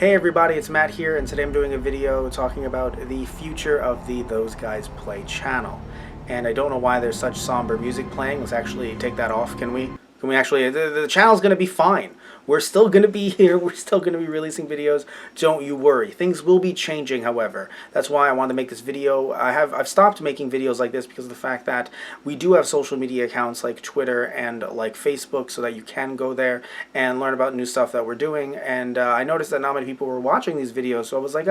Hey everybody, it's Matt here, and today I'm doing a video talking about the future of the Those Guys Play channel. And I don't know why there's such somber music playing. Let's actually take that off, can we? Can we actually, the channel's going to be fine. We're still going to be here. We're still going to be releasing videos. Don't you worry. Things will be changing, however. That's why I wanted to make this video. I've stopped making videos like this because of the fact that we do have social media accounts like Twitter and like Facebook so that you can go there and learn about new stuff that we're doing. And I noticed that not many people were watching these videos, so I was like,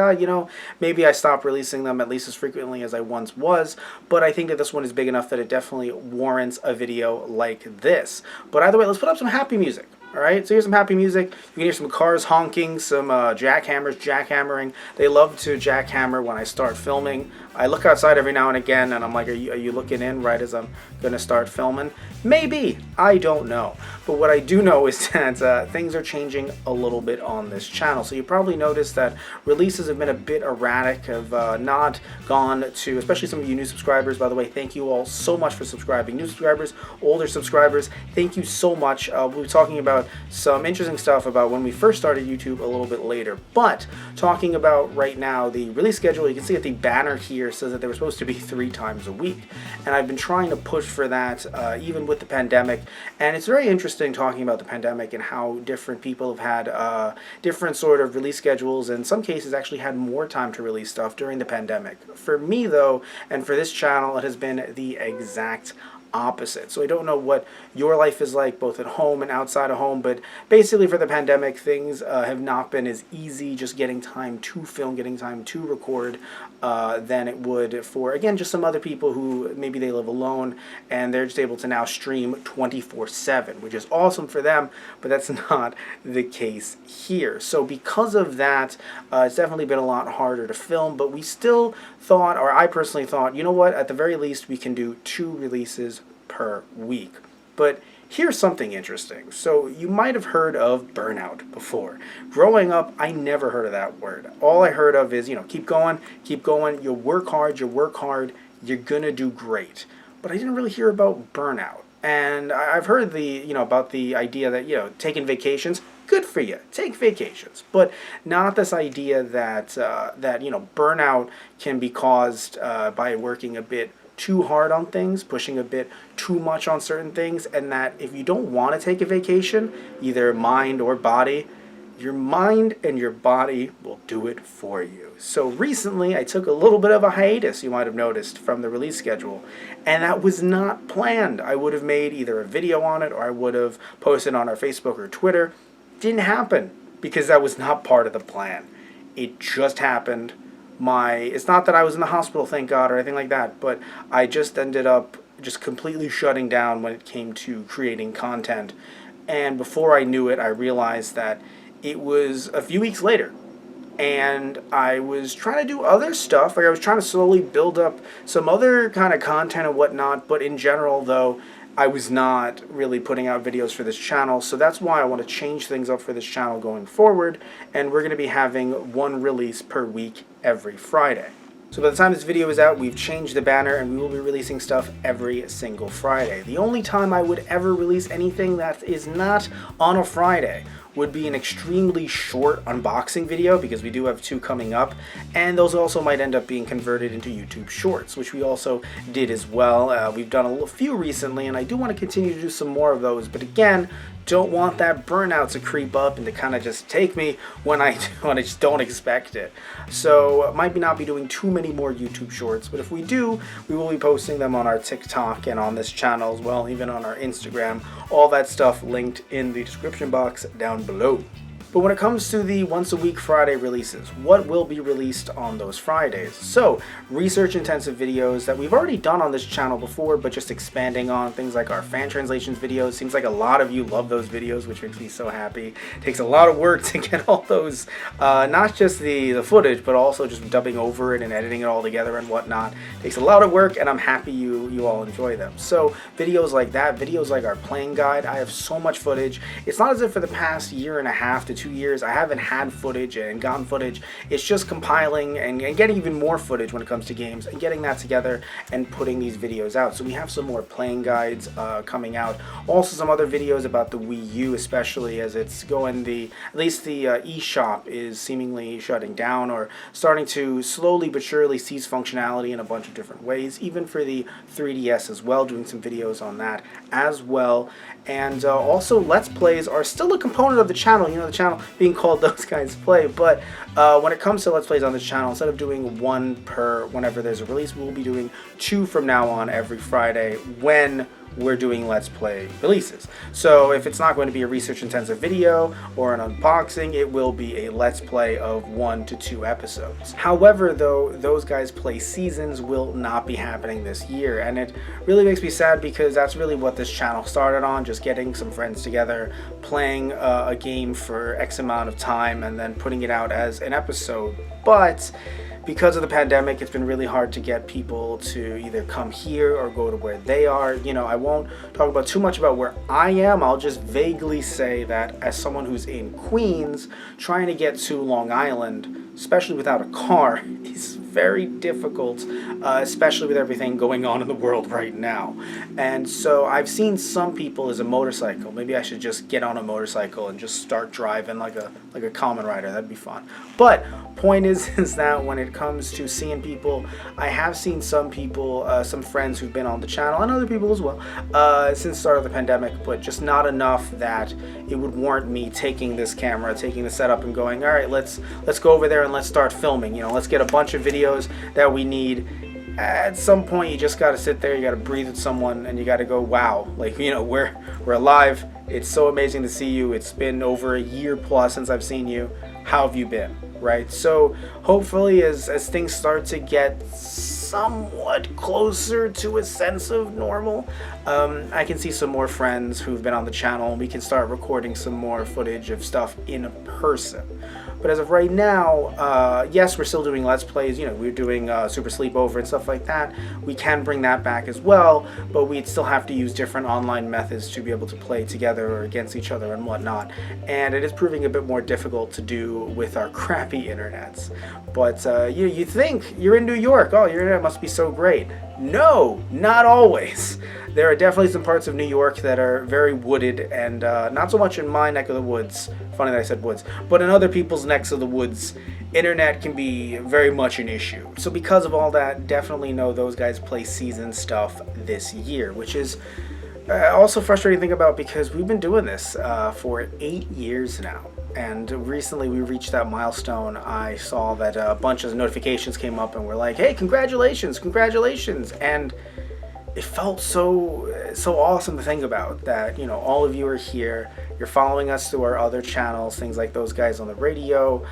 maybe I stopped releasing them at least as frequently as I once was. But I think that this one is big enough that it definitely warrants a video like this. But either way, let's put up some happy music. Alright, so here's some happy music. You can hear some cars honking, some jackhammering. They love to jackhammer when I start filming. I look outside every now and again and I'm like, are you looking in right as I'm going to start filming? Maybe. I don't know. But what I do know is that things are changing a little bit on this channel. So you probably noticed that releases have been a bit erratic, have not gone to, especially some of you new subscribers. By the way, thank you all so much for subscribing. New subscribers, older subscribers, thank you so much. We'll be talking about some interesting stuff about when we first started YouTube a little bit later. But talking about right now the release schedule, you can see that the banner here says that they were supposed to be 3 times a week. And I've been trying to push for that even with the pandemic. And it's very interesting talking about the pandemic and how different people have had different sort of release schedules, and in some cases actually had more time to release stuff during the pandemic. For me though, and for this channel, it has been the exact opposite. So I don't know what your life is like both at home and outside of home, but basically for the pandemic things have not been as easy just getting time to film, getting time to record than it would for, again, just some other people who maybe they live alone and they're just able to now stream 24/7, which is awesome for them, but that's not the case here. So because of that, it's definitely been a lot harder to film, but we still thought, or I personally thought, you know what, at the very least we can do 2 releases per week. But here's something interesting. So you might have heard of burnout before. Growing up, I never heard of that word. All I heard of is, keep going, you work hard, you're gonna do great. But I didn't really hear about burnout. And I've heard about the idea that, taking vacations, good for you, take vacations, but not this idea that burnout can be caused by working a bit too hard on things, pushing a bit too much on certain things, and that if you don't want to take a vacation, either mind or body, your mind and your body will do it for you. So recently I took a little bit of a hiatus, you might have noticed, from the release schedule, and that was not planned. I would have made either a video on it or I would have posted on our Facebook or Twitter. Didn't happen because that was not part of the plan. It just happened. It's not that I was in the hospital, thank God, or anything like that, but I just ended up just completely shutting down when it came to creating content. And before I knew it, I realized that it was a few weeks later. And I was trying to do other stuff. Like I was trying to slowly build up some other kind of content and whatnot. But in general, though, I was not really putting out videos for this channel. So that's why I want to change things up for this channel going forward. And we're going to be having 1 release per week every Friday. So by the time this video is out, we've changed the banner and we will be releasing stuff every single Friday. The only time I would ever release anything that is not on a Friday would be an extremely short unboxing video, because we do have 2 coming up, and those also might end up being converted into YouTube Shorts, which we also did as well. We've done a few recently, and I do want to continue to do some more of those, but again, don't want that burnout to creep up and to kind of just take me when I just don't expect it. So might not be doing too many more YouTube Shorts, but if we do, we will be posting them on our TikTok and on this channel as well, even on our Instagram. All that stuff linked in the description box down below. But when it comes to the once-a-week Friday releases, what will be released on those Fridays? So, research-intensive videos that we've already done on this channel before, but just expanding on things like our fan translations videos. Seems like a lot of you love those videos, which makes me so happy. It takes a lot of work to get all those, not just the footage, but also just dubbing over it and editing it all together and whatnot. It takes a lot of work, and I'm happy you all enjoy them. So, videos like that, videos like our playing guide, I have so much footage. It's not as if for the past 1.5 to 2 years, I haven't had footage and gotten footage. It's just compiling and getting even more footage when it comes to games and getting that together and putting these videos out. So we have some more playing guides coming out. Also some other videos about the Wii U, especially as it's going at least the eShop is seemingly shutting down or starting to slowly but surely cease functionality in a bunch of different ways, even for the 3DS as well, doing some videos on that as well. And also Let's Plays are still a component of the channel, you know, the channel being called Those Guys Play, but when it comes to Let's Plays on this channel, instead of doing one per whenever there's a release, we will be doing 2 from now on every Friday when we're doing Let's Play releases. So if it's not going to be a research intensive video or an unboxing, it will be a Let's Play of 1 to 2 episodes. However, though, Those Guys Play seasons will not be happening this year, and it really makes me sad because that's really what this channel started on, just getting some friends together, playing a game for X amount of time and then putting it out as an episode. But because of the pandemic, it's been really hard to get people to either come here or go to where they are. You know, I won't talk about too much about where I am. I'll just vaguely say that as someone who's in Queens, trying to get to Long Island, especially without a car, is very difficult, especially with everything going on in the world right now. And so I've seen some people as a motorcycle. Maybe I should just get on a motorcycle and just start driving like a common rider. That'd be fun. But point is that when it comes to seeing people, I have seen some people, some friends who've been on the channel and other people as well, since the start of the pandemic, but just not enough that it would warrant me taking this camera, taking the setup and going, all right, let's go over there and let's start filming. You know, let's get a bunch of videos that we need. At some point, you just got to sit there, you got to breathe with someone, and you got to go, wow, like, you know, we're alive. It's so amazing to see you. It's been over a year plus since I've seen you. How have you been? Right? So hopefully as things start to get somewhat closer to a sense of normal, I can see some more friends who've been on the channel and we can start recording some more footage of stuff in person. But as of right now, yes, we're still doing Let's Plays. You know, we're doing Super Sleepover and stuff like that. We can bring that back as well, but we'd still have to use different online methods to be able to play together or against each other and whatnot. And it is proving a bit more difficult to do with our crappy internets. But you think you're in New York, oh, your internet must be so great. No, not always. There are definitely some parts of New York that are very wooded, and not so much in my neck of the woods. Funny that I said woods, but in other people's necks of the woods, internet can be very much an issue. So because of all that, definitely know Those Guys Play season stuff this year, which is also frustrating to think about because we've been doing this for 8 years now. And recently we reached that milestone. I saw that a bunch of notifications came up and were like, hey, congratulations, congratulations. And it felt so awesome to think about that, you know, all of you are here. You're following us through our other channels, things like Those Guys on the Radio,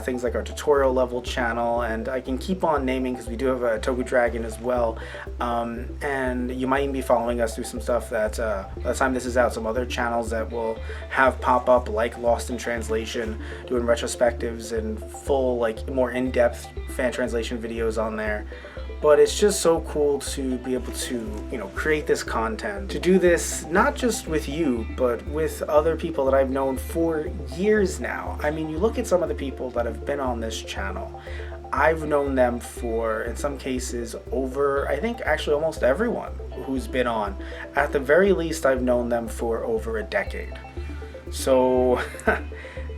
things like our tutorial level channel, and I can keep on naming because we do have a Toku Dragon as well. And you might even be following us through some stuff that, by the time this is out, some other channels that will have pop up, like Lost in Translation, doing retrospectives and full, like, more in-depth fan translation videos on there. But it's just so cool to be able to, you know, create this content, to do this not just with you, but with other people that I've known for years now. I mean, you look at some of the people that have been on this channel. I've known them for, in some cases, over, I think actually almost everyone who's been on. At the very least, I've known them for over a decade. So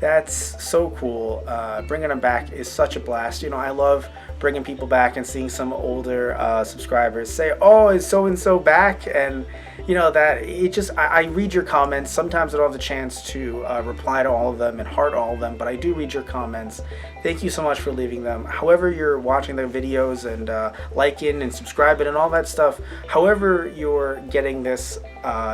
that's so cool. Bringing them back is such a blast. You know, I love bringing people back and seeing some older subscribers say, oh, is so-and-so back? And, you know, that it just, I read your comments. Sometimes I don't have the chance to reply to all of them and heart all of them, but I do read your comments. Thank you so much for leaving them. However you're watching the videos and liking and subscribing and all that stuff, however you're getting this,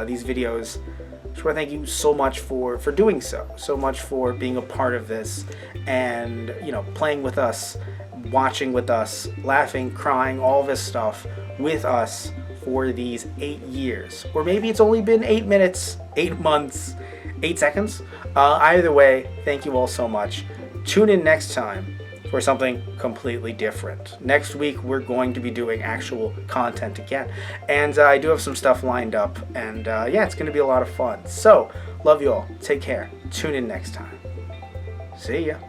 these videos, I just want to thank you so much for doing so much for being a part of this and, you know, playing with us, watching with us, laughing, crying, all this stuff with us for these 8 years. Or maybe it's only been 8 minutes, 8 months, 8 seconds. Either way, thank you all so much. Tune in next time for something completely different. Next week, we're going to be doing actual content again. And I do have some stuff lined up. And yeah, it's going to be a lot of fun. So, love you all. Take care. Tune in next time. See ya.